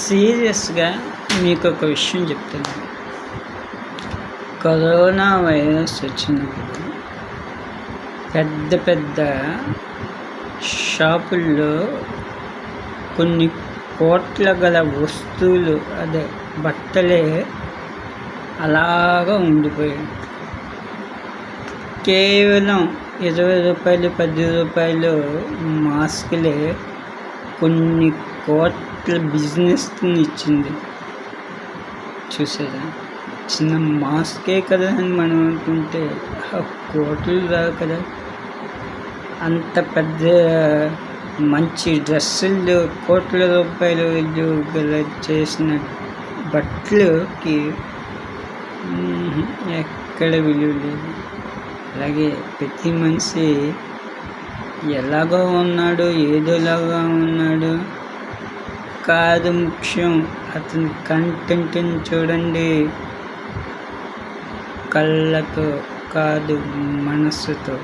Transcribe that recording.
సీరియస్గా మీకు ఒక విషయం చెప్తాను. కరోనా వైరస్ వచ్చినప్పుడు పెద్ద పెద్ద షాపుల్లో కొన్ని కోట్ల గల వస్తువులు, అదే బట్టలే అలాగా ఉండిపోయాయి. కేవలం 20 రూపాయలు 10 రూపాయలు మాస్కులే కొన్ని కోట్ల బిజినెస్ని ఇచ్చింది. చూసారా? చిన్న మాస్కే కదా అని మనం అనుకుంటే కోట్లు రావు కదా. అంత పెద్ద మంచి డ్రెస్సులు కోట్ల రూపాయలు గల చేసిన బట్టలకి ఎక్కడ విలువ లేదు. అలాగే ప్రతి మనిషి ఎలాగో ఉన్నాడు, ఏదోలాగా ఉన్నాడు కాదు ముఖ్యం. అతని కంటెంట్ని చూడండి, కళ్ళతో కాదు మనస్సుతో.